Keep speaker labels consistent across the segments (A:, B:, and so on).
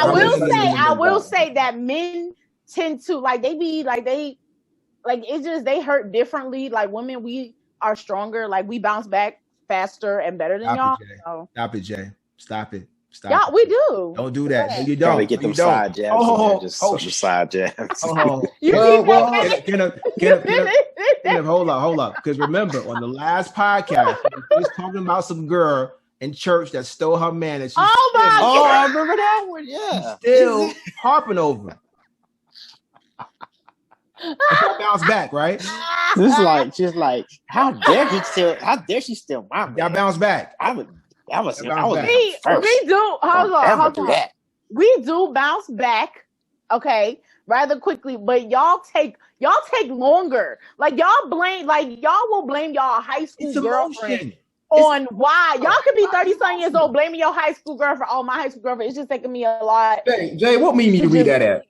A: I will say that men tend to like it's just they hurt differently. Like women, we are stronger. Like we bounce back faster and better than y'all.
B: Stop it, Jay. Stop it.
A: Y'all, we do.
B: Don't do that. No, you don't.
C: Probably get them side jabs in there. Just some side jabs.
B: Hold up. Because remember, on the last podcast, we was talking about some girl in church that stole her man. And
C: I remember that one. Yeah.
B: Still harping over. Bounce back, right?
C: She's like, how dare she steal my man?
B: Y'all bounce back.
A: We do bounce back, okay, rather quickly, but y'all take longer. Like y'all will blame y'all high school girlfriend on why y'all could be 30-something years old blaming your high school girlfriend. Oh, my high school girlfriend, it's just taking me a lot.
B: Jay, what meme you read that at?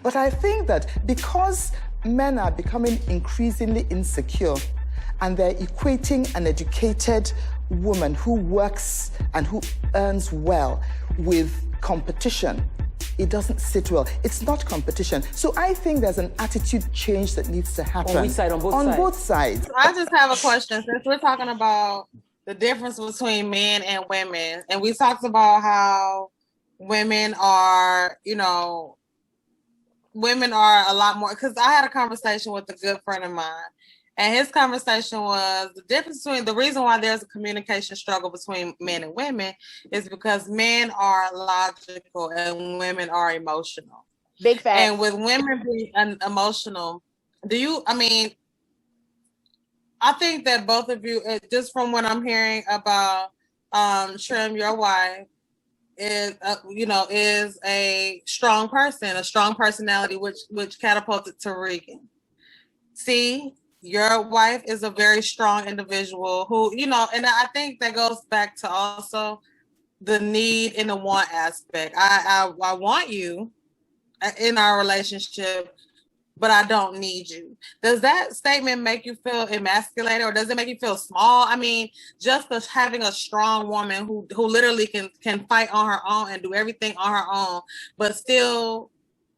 D: But I think that because men are becoming increasingly insecure and they're equating an educated woman who works and who earns well with competition, it doesn't sit well. It's not competition. So I think there's an attitude change that needs to happen.
E: On which side? On both sides.
F: I just have a question. Since we're talking about the difference between men and women, and we talked about how women are, women are a lot more, because I had a conversation with a good friend of mine, and his conversation was the difference between the reason why there's a communication struggle between men and women is because men are logical and women are emotional.
A: Big fact.
F: And with women being emotional, I think that both of you, just from what I'm hearing about Trim, your wife, is a strong person, a strong personality, which catapulted to Regan. See, your wife is a very strong individual who, and I think that goes back to also the need and the want aspect. I want you in our relationship, but I don't need you. Does that statement make you feel emasculated, or does it make you feel small? I mean, just having a strong woman who literally can fight on her own and do everything on her own, but still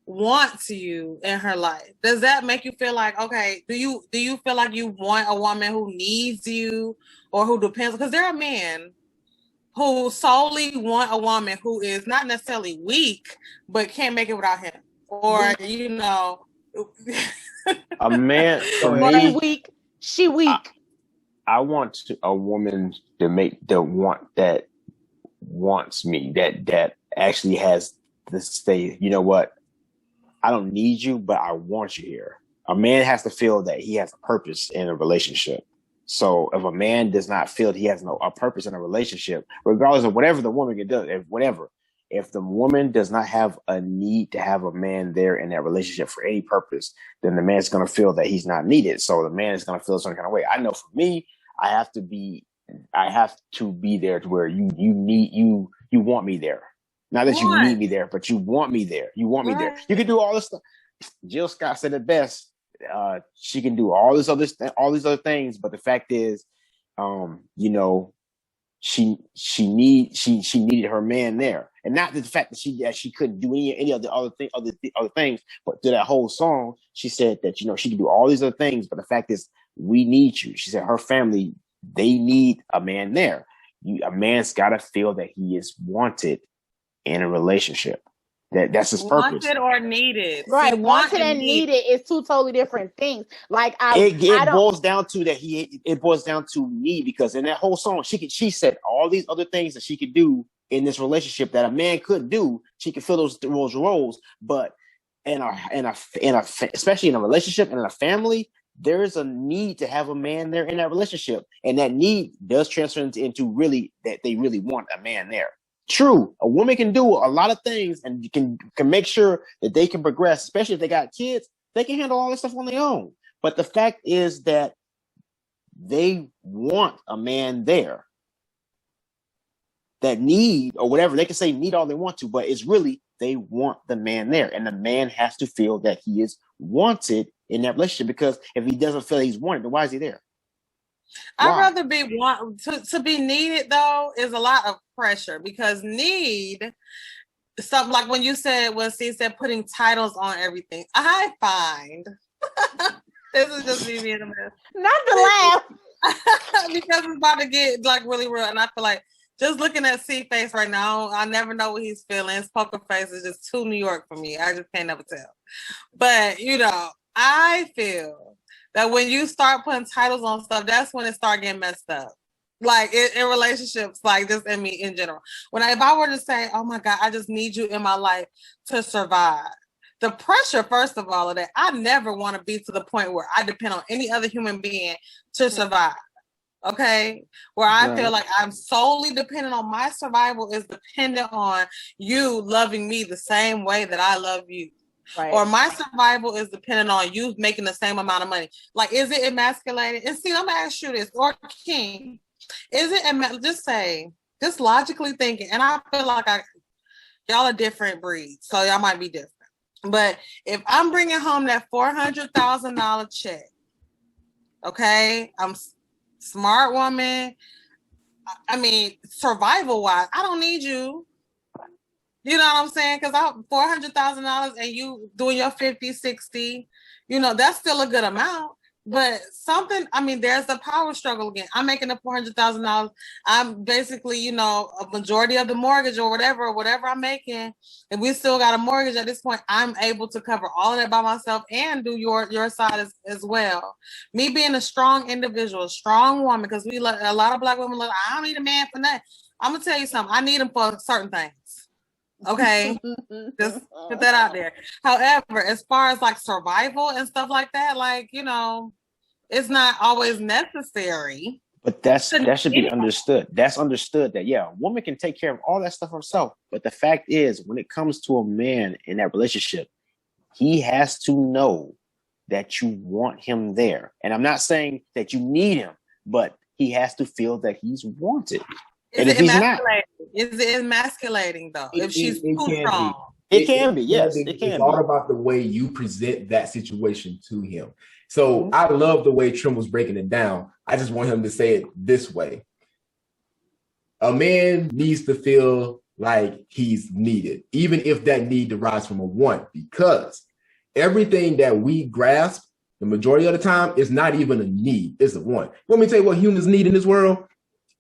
F: wants you in her life. Does that make you feel like, okay, do you feel like you want a woman who needs you or who depends? Because there are men who solely want a woman who is not necessarily weak, but can't make it without him. Or,
C: a man for
A: me, weak. She weak.
C: I want a woman that wants me, that actually has to say, you know what, I don't need you, but I want you here. A man has to feel that he has a purpose in a relationship. So if a man does not feel he has a purpose in a relationship, regardless of whatever the woman can do, if the woman does not have a need to have a man there in that relationship for any purpose, then the man's going to feel that he's not needed. So the man is going to feel some kind of way. I know for me, I have to be there to where you want me there. Not that you need me there, but you want me there. You want me there. You can do all this stuff. Jill Scott said it best. She can do all these other things, but the fact is, she needed her man there, and not the fact that she couldn't do any of the other things. But through that whole song, she said that she can do all these other things, but the fact is, we need you. She said her family, they need a man there. A man's got to feel that he is wanted in a relationship. That's his purpose.
F: Wanted or needed.
A: Right. See, wanted and needed is two totally different things. Like
C: it boils down to that it boils down to need, because in that whole song, she said all these other things that she could do in this relationship that a man could do. She could fill those roles, but especially in a relationship and in a family, there is a need to have a man there in that relationship, and that need does transfer into really that they really want a man there. True, a woman can do a lot of things and can make sure that they can progress, especially if they got kids. They can handle all this stuff on their own. But the fact is that they want a man there. that need or whatever. They can say need all they want to, but it's really they want the man there, and the man has to feel that he is wanted in that relationship. Because if he doesn't feel he's wanted, then why is he there?
F: I'd rather be to be needed though is a lot of pressure, because need something like when Steve said putting titles on everything. I find this is just me being a mess.
A: Not to laugh.
F: Because it's about to get like really real, and I feel like just looking at C face right now, I never know what he's feeling. His poker face is just too New York for me. I just can't never tell. But I feel that when you start putting titles on stuff, that's when it starts getting messed up. Like in relationships, like just in me in general. If I were to say, oh my God, I just need you in my life to survive. The pressure, first of all, of that, I never want to be to the point where I depend on any other human being to survive. Okay? Where I feel like I'm solely dependent on my survival is dependent on you loving me the same way that I love you. Right. Or my survival is dependent on you making the same amount of money. Like, is it emasculating? And see, I'm going to ask you this, or King, is it, just logically thinking, and I feel like y'all are different breeds, so y'all might be different. But if I'm bringing home that $400,000 check, okay, I'm smart woman. I mean, survival wise, I don't need you. You know what I'm saying? Because $400,000 and you doing your 50, 60, that's still a good amount. But there's the power struggle again. I'm making the $400,000. I'm basically, a majority of the mortgage or whatever I'm making. And we still got a mortgage at this point. I'm able to cover all of that by myself and do your side as well. Me being a strong individual, a strong woman, because a lot of Black women I don't need a man for nothing. I'm going to tell you something. I need him for certain things. Okay, just put that out there. However, as far as like survival and stuff like that, like, it's not always necessary.
C: But that should be understood. That's understood that, a woman can take care of all that stuff herself. But the fact is, when it comes to a man in that relationship, he has to know that you want him there. And I'm not saying that you need him, but he has to feel that he's wanted. And if he's not,
F: is it emasculating though? If she's too strong,
C: it can be. Yes, it can be.
B: It's all about the way you present that situation to him. So I love the way Trim was breaking it down. I just want him to say it this way: a man needs to feel like he's needed, even if that need derives from a want, because everything that we grasp, the majority of the time, is not even a need; it's a want. Let me tell you what humans need in this world.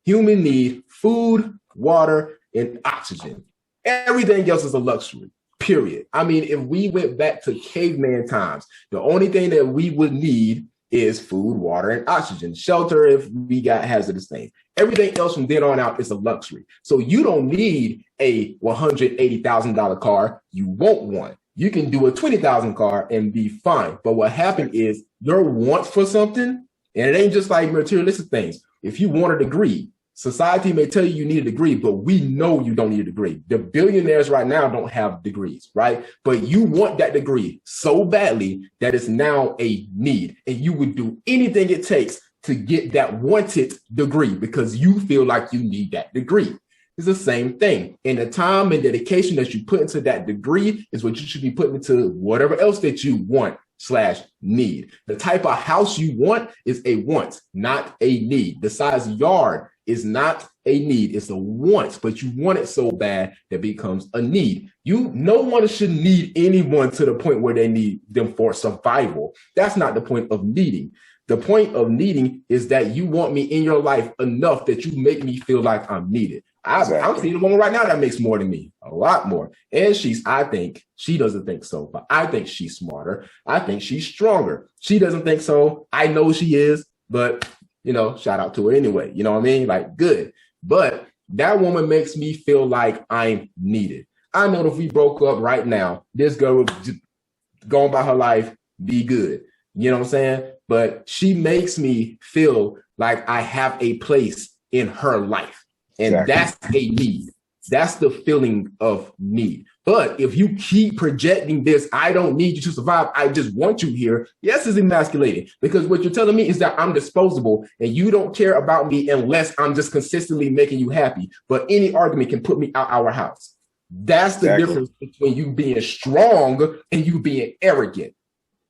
B: Humans need food, water, and oxygen. Everything else is a luxury, period. I mean, if we went back to caveman times, the only thing that we would need is food, water, and oxygen. Shelter if we got hazardous things. Everything else from then on out is a luxury. So you don't need a $180,000 car. You want one. You can do a $20,000 car and be fine. But what happened is your want for something, and it ain't just like materialistic things. If you want a degree, society may tell you need a degree, but we know you don't need a degree. The billionaires right now don't have degrees, right? But you want that degree so badly that it's now a need. And you would do anything it takes to get that wanted degree because you feel like you need that degree. It's the same thing. And the time and dedication that you put into that degree is what you should be putting into whatever else that you want/need. The type of house you want is a want, not a need. The size of yard is not a need, it's a want, but you want it so bad that it becomes a need. No one should need anyone to the point where they need them for survival. That's not the point of needing. The point of needing is that you want me in your life enough that you make me feel like I'm needed. I'm seeing a woman right now that makes more than me, a lot more. And I think, she doesn't think so, but I think she's smarter. I think she's stronger. She doesn't think so. I know she is, but shout out to her anyway. You know what I mean? Like, good. But that woman makes me feel like I'm needed. I know that if we broke up right now, this girl would just go on by her life, be good. You know what I'm saying? But she makes me feel like I have a place in her life. And that's a need. That's the feeling of need. But if you keep projecting this, I don't need you to survive, I just want you here, yes, it's emasculating. Because what you're telling me is that I'm disposable and you don't care about me unless I'm just consistently making you happy. But any argument can put me out our house. That's the difference between you being strong and you being arrogant.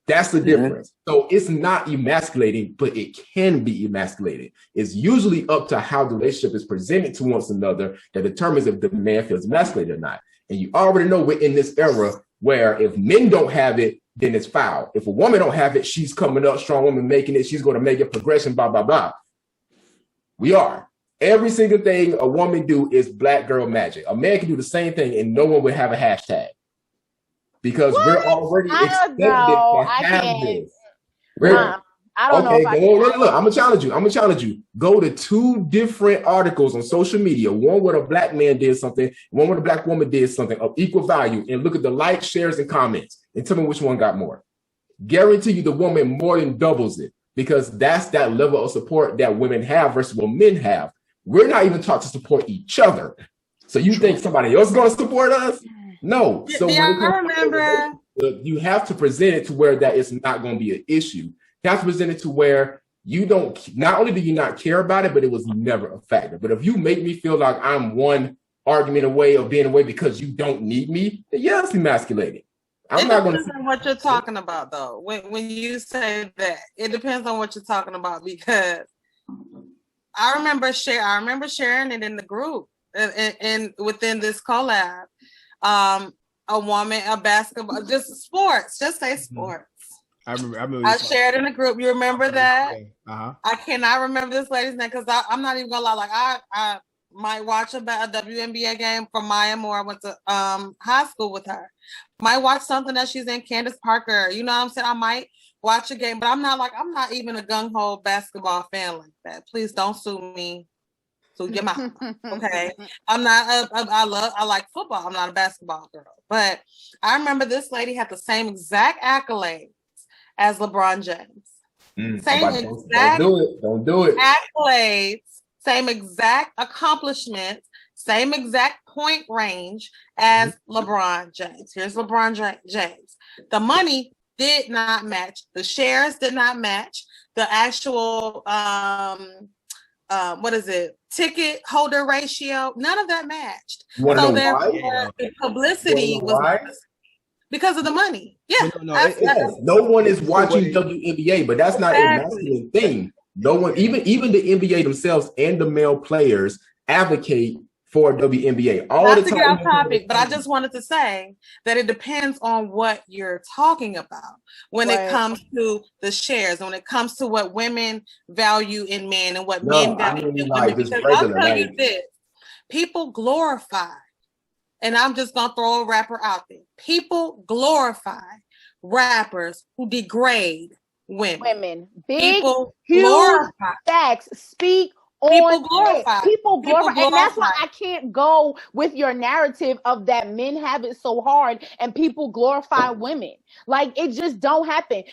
B: That's the difference. So it's not emasculating, but it can be emasculating. It's usually up to how the relationship is presented to one another that determines if the man feels emasculated or not. And you already know we're in this era where if men don't have it, then it's foul. If a woman don't have it, she's coming up, strong woman making it, she's going to make it progression, blah, blah, blah. We are. Every single thing a woman do is black girl magic. A man can do the same thing and no one would have a hashtag. Because we're already expected to have this.
A: I don't know if I can.
B: Look, I'm gonna challenge you. Go to 2 different articles on social media. One where a black man did something, one where a black woman did something of equal value, and look at the likes, shares, and comments, and tell me which one got more. Guarantee you the woman more than doubles it, because that's that level of support that women have versus what men have. We're not even taught to support each other. So you think somebody else is going to support us? No. So
F: I remember.
B: You have to present it to where that is not going to be an issue. You have to present it to where you don't, not only do you not care about it, but it was never a factor. But if you make me feel like I'm one argument away or being away because you don't need me, then yeah, it's emasculating.
F: I'm not going to. It depends on what you're talking about, though. When you say that, it depends on what you're talking about, because I remember sharing it in the group and within this collab. A woman, a basketball, just sports, just say sports.
G: I remember.
F: I shared in the group. You remember that? I cannot remember this lady's name because I'm not even gonna lie. Like I might watch a WNBA game for Maya Moore. I went to high school with her. Might watch something that she's in, Candace Parker. You know what I'm saying? I might watch a game, but I'm not even a gung-ho basketball fan like that. Please don't sue me. So your mouth, okay? I'm not. I like football. I'm not a basketball girl, but I remember this lady had the same exact accolades as LeBron James. Same exact.
B: Don't do it.
F: Accolades. Same exact accomplishments. Same exact point range as LeBron James. Here's LeBron James. The money did not match. The shares did not match. The actual ticket holder ratio, none of that matched. So therefore the publicity was because of the money. Yeah.
B: No one is watching WNBA, but that's not a masculine thing. No one, even the NBA themselves and the male players advocate for WNBA all the time.
F: To get off topic, but I just wanted to say that it depends on what you're talking about when it comes to the shares, when it comes to what women value in men and what men value in women. Because I'll tell you this, people glorify, and I'm just gonna throw a rapper out there. People glorify rappers who degrade women.
A: People huge facts. Speak. People glorify, and that's why I can't go with your narrative of that men have it so hard and people glorify women. Like, it just don't happen.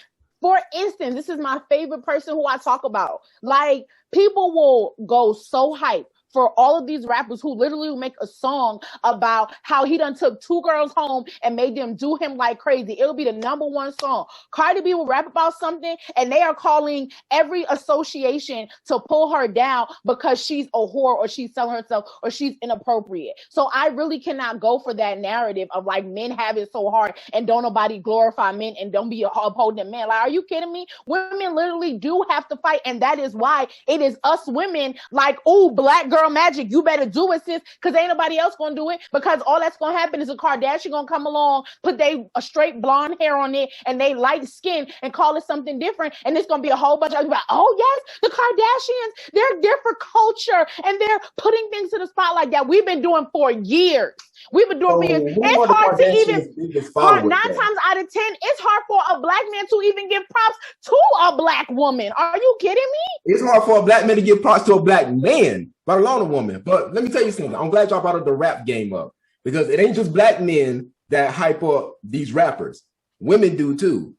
A: For instance, this is my favorite person who I talk about. Like, people will go so hype for all of these rappers who literally make a song about how he done took 2 girls home and made them do him like crazy. It'll be the #1 song. Cardi B will rap about something and they are calling every association to pull her down because she's a whore or she's selling herself or she's inappropriate. So I really cannot go for that narrative of like men have it so hard and don't nobody glorify men and don't be upholding men. Like, are you kidding me? Women literally do have to fight, and that is why it is us women like, ooh, black girl magic, you better do it, sis, because ain't nobody else gonna do it, because all that's gonna happen is a Kardashian gonna come along, put a straight blonde hair on it and they light skin and call it something different, and it's gonna be a whole bunch of people like, oh yes, the Kardashians, they're different culture and they're putting things to the spotlight that we've been doing for years. We've been doing years. It's hard to even 9 times out of 10, it's hard for a black man to even give props to a black woman. Are you kidding me?
B: It's hard for a black man to give props to a black man, let alone a woman. But let me tell you something. I'm glad y'all brought up the rap game up, because it ain't just black men that hype up these rappers. Women do too.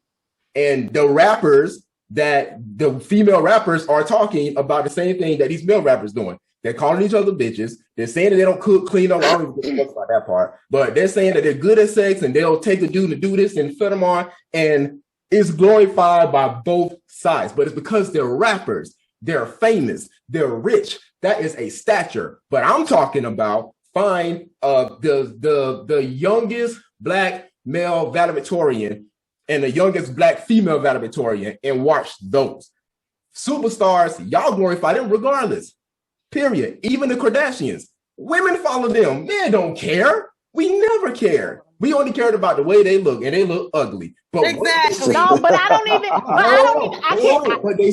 B: And the rappers that the female rappers are talking about the same thing that these male rappers doing. They're calling each other bitches. They're saying that they don't cook, clean up. I don't even give a fuck about that part. But they're saying that they're good at sex and they'll take a dude to do this and fit them on. And it's glorified by both sides. But it's because they're rappers. They're famous. They're rich. That is a stature. But I'm talking about find the youngest black male valedictorian and the youngest black female valedictorian and watch those. Superstars, y'all glorify them regardless. Period. Even the Kardashians. Women follow them. Men don't care. We never cared. We only cared about the way they look, and they look ugly. But
F: exactly.
A: No, but I don't even. I can't.
B: But they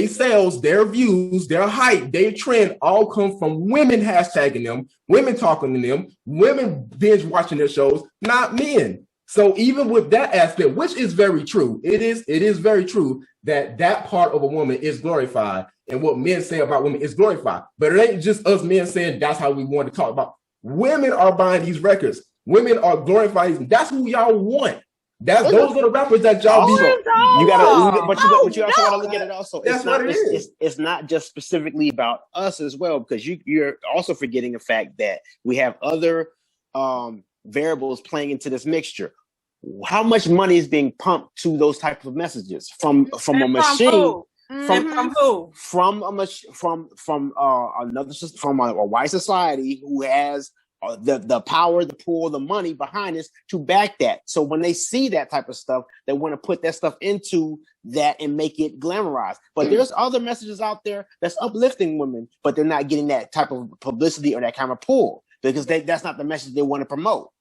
B: sells, their views, their hype, their trend all come from women hashtagging them, women talking to them, women binge watching their shows, not men. So even with that aspect, which is very true, it is very true that part of a woman is glorified, and what men say about women is glorified. But it ain't just us men saying that's how we want to talk about. Women are buying these records. Women are glorifying. That's who y'all want. Those are the rappers that y'all be.
C: You gotta, but you also gotta look at it also.
B: That's what it is.
C: It's not just specifically about us as well, because you're also forgetting the fact that we have other variables playing into this mixture. How much money is being pumped to those types of messages from a machine? From who? From a white society who has the power, the pull, the money behind us to back that. So when they see that type of stuff, they want to put that stuff into that and make it glamorized. But there's other messages out there that's uplifting women, but they're not getting that type of publicity or that kind of pull because that's not the message they want to promote.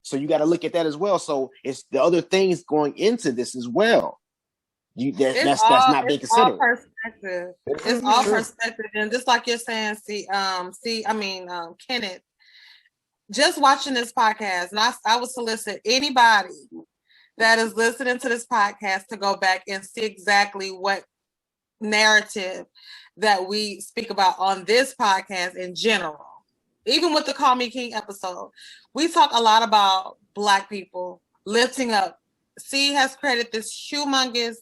C: So you got to look at that as well. So it's the other things going into this as well. That's not being considered.
F: All perspective. It's all perspective, and just like you're saying, Kenneth. Just watching this podcast, and I would solicit anybody that is listening to this podcast to go back and see exactly what narrative that we speak about on this podcast in general. Even with the Call Me King episode, we talk a lot about Black people lifting up. C has created this humongous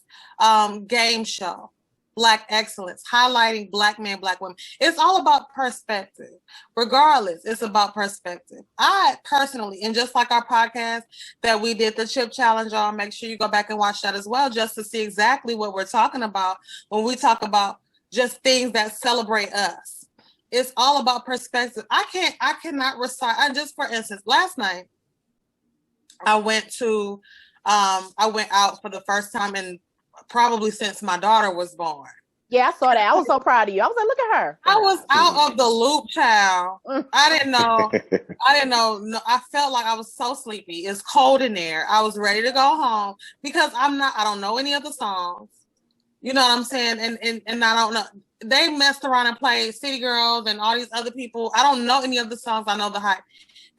F: game show, Black Excellence, highlighting Black men, Black women. It's all about perspective. Regardless, it's about perspective. I personally, and just like our podcast that we did the Chip Challenge on, make sure you go back and watch that as well, just to see exactly what we're talking about when we talk about just things that celebrate us. It's all about perspective. I cannot recite. Just for instance, last night, I went out for the first time in probably since my daughter was born.
A: Yeah, I saw that. I was so proud of you. I was like, look at her.
F: I was out of the loop, child. I didn't know. No, I felt like I was so sleepy. It's cold in there. I was ready to go home because I don't know any of the songs. You know what I'm saying? And I don't know. They messed around and played City Girls and all these other people. I don't know any of the songs. I know the hype.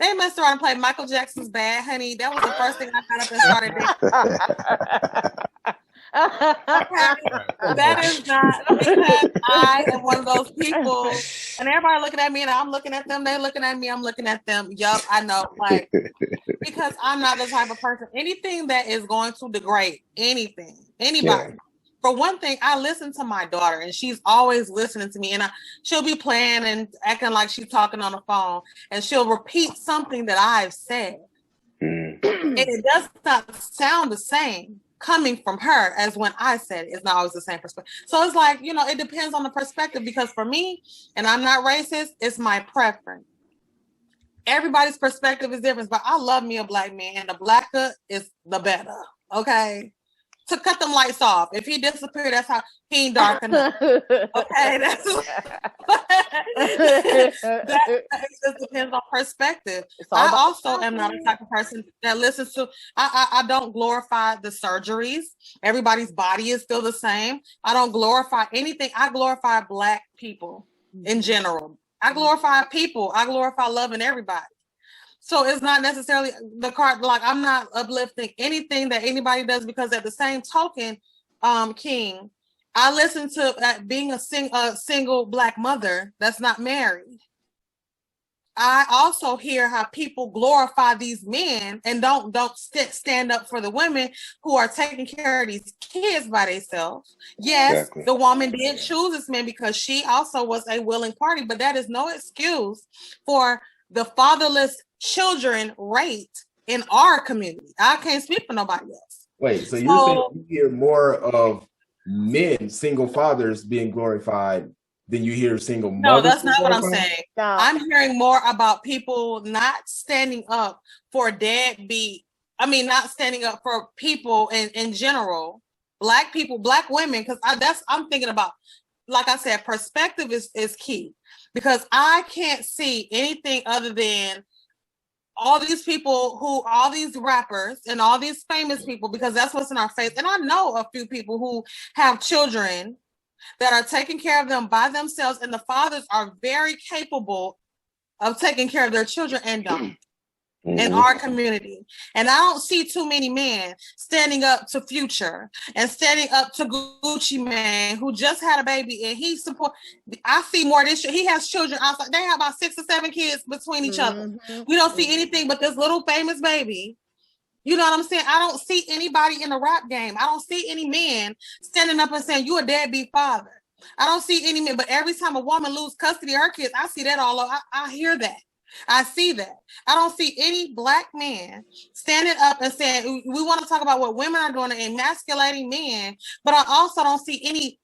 F: They messed around and played Michael Jackson's Bad Honey. That was the first thing I got up and started dancing. That is not because I am one of those people. And everybody looking at me and I'm looking at them. They're looking at me. I'm looking at them. Yup, I know. Like, because I'm not the type of person. Anything that is going to degrade anybody. Yeah. For one thing, I listen to my daughter and she's always listening to me, and she'll be playing and acting like she's talking on the phone, and she'll repeat something that I've said. And it does not sound the same coming from her as when I said it. It's not always the same perspective. So it's like, it depends on the perspective, because for me, and I'm not racist, it's my preference. Everybody's perspective is different, but I love me a Black man, and the blacker is the better. Okay. To cut them lights off. If he disappeared, that's how he ain't dark enough. Okay, that just depends on perspective. I also am not a type of person that listens to. I don't glorify the surgeries. Everybody's body is still the same. I don't glorify anything. I glorify Black people in general. I glorify people. I glorify loving everybody. So it's not necessarily the card. Like, I'm not uplifting anything that anybody does, because at the same token, King, I listen to being a single Black mother that's not married. I also hear how people glorify these men and don't stand up for the women who are taking care of these kids by themselves. Yes, the woman did choose this man because she also was a willing party, but that is no excuse for the fatherless children rate in our community. I can't speak for nobody else.
B: Wait, so you're saying you hear more of men, single fathers, being glorified than you hear single mothers?
F: No, that's not what I'm saying. No. I'm hearing more about people not standing up for not standing up for people in general, Black people, Black women, because I'm thinking about, like I said, perspective is key, because I can't see anything other than all these people all these rappers and all these famous people, because that's what's in our face. And I know a few people who have children that are taking care of them by themselves, and the fathers are very capable of taking care of their children and don't in our community. And I don't see too many men standing up to Future and standing up to Gucci Mane, who just had a baby, and I see more this year. He has children outside. They have about 6 or 7 kids between each other. We don't see anything but this little famous baby. You know what I'm saying? I don't see anybody in the rap game. I don't see any men standing up and saying, you a deadbeat father. I don't see any men, but every time a woman loses custody of her kids, I see that all over. I hear that. I see that. I don't see any Black man standing up and saying, we want to talk about what women are doing and emasculating men, but I also don't see any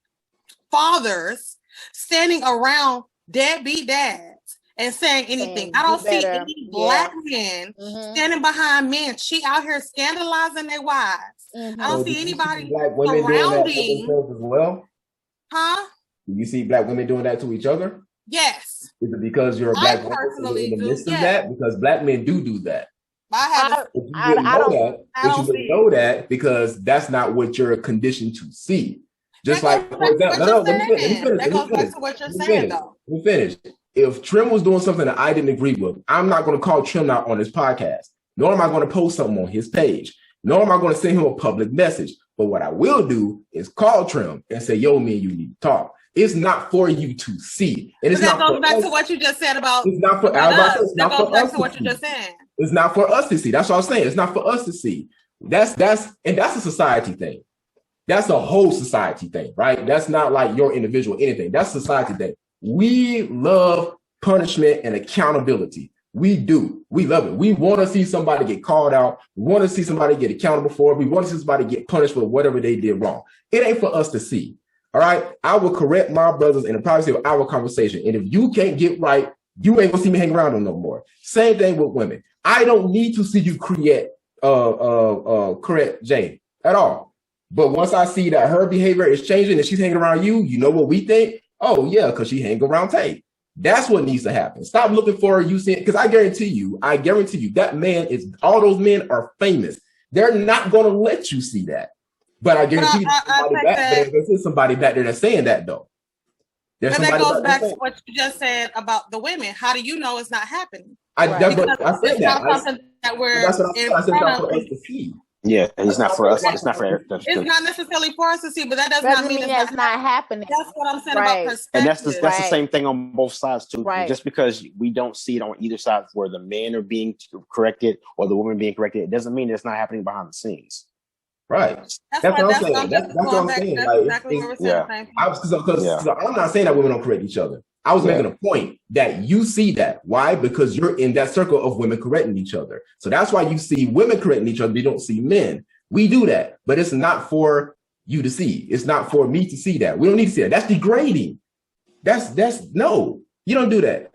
F: fathers standing around deadbeat dads and saying anything. I don't see any Black men standing behind men out here scandalizing their wives. I don't see anybody surrounding.
B: As well?
F: Huh?
B: Do you see Black women doing that to each other?
F: Yes.
B: Is it because you're a Black woman in the midst of that? Because Black men do that.
A: I don't
B: know that because that's not what you're conditioned to see. Just like, for example,
F: that goes back to what you're saying, though.
B: Let me finish. If Trim was doing something that I didn't agree with, I'm not going to call Trim out on his podcast, nor am I going to post something on his page, nor am I going to send him a public message. But what I will do is call Trim and say, yo, me and you need to talk. It's not for you to see. And
F: that goes back to what you just said about.
B: It's not for us.
F: That goes back to what you just said.
B: It's not for us to see. That's what I'm saying. It's not for us to see. That's a society thing. That's a whole society thing, right? That's not like your individual anything. That's a society thing. We love punishment and accountability. We do. We love it. We want to see somebody get called out. We want to see somebody get accountable for it. We want to see somebody get punished for whatever they did wrong. It ain't for us to see. All right. I will correct my brothers in the privacy of our conversation. And if you can't get right, you ain't gonna see me hang around them no more. Same thing with women. I don't need to see you correct Jay at all. But once I see that her behavior is changing and she's hanging around you, you know what we think? Oh yeah, because she hang around Tay. That's what needs to happen. Stop looking for you seeing, because I guarantee you that man all those men are famous. They're not gonna let you see that. But I guarantee there's somebody back there that's saying that though.
F: But that goes back to what you just said about the women. How do you know it's not happening?
B: I said that.
F: That's what I said for us to see.
C: Yeah, it's not for us. It's not for everyone.
F: It's not necessarily for us to see, but that does not mean
A: it's not happening.
F: That's what I'm saying about perspective.
C: And that's the same thing on both sides too. Right. Just because we don't see it on either side where the men are being corrected or the women being corrected, it doesn't mean it's not happening behind the scenes.
B: Right. That's what I'm saying. That's what I'm saying.
F: That's exactly what we're saying.
B: Because I'm not saying that women don't correct each other. I was making a point that you see that. Why? Because you're in that circle of women correcting each other. So that's why you see women correcting each other. You don't see men. We do that, but it's not for you to see. It's not for me to see that. We don't need to see that. That's degrading. That's no. You don't do that.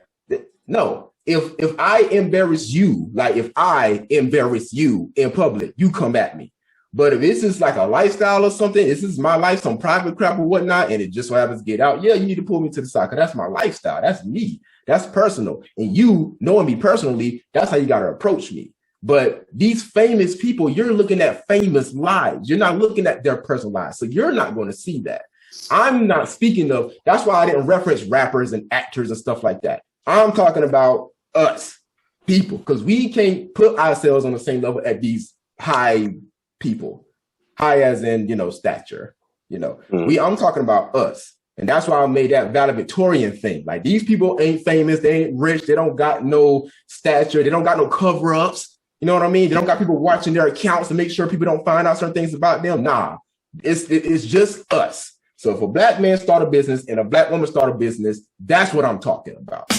B: No. If I embarrass you, like if I embarrass you in public, you come at me. But if this is like a lifestyle or something, this is my life, some private crap or whatnot, and it just so happens to get out, yeah, you need to pull me to the side because that's my lifestyle. That's me. That's personal. And you, knowing me personally, that's how you got to approach me. But these famous people, you're looking at famous lives. You're not looking at their personal lives. So you're not going to see that. I'm not speaking of, that's why I didn't reference rappers and actors and stuff like that. I'm talking about us, people, because we can't put ourselves on the same level at these high people, high as in, stature, I'm talking about us. And that's why I made that valedictorian thing. Like, these people ain't famous. They ain't rich. They don't got no stature. They don't got no cover-ups. You know what I mean? They don't got people watching their accounts to make sure people don't find out certain things about them. Nah, it's just us. So if a black man start a business and a black woman start a business, that's what I'm talking about.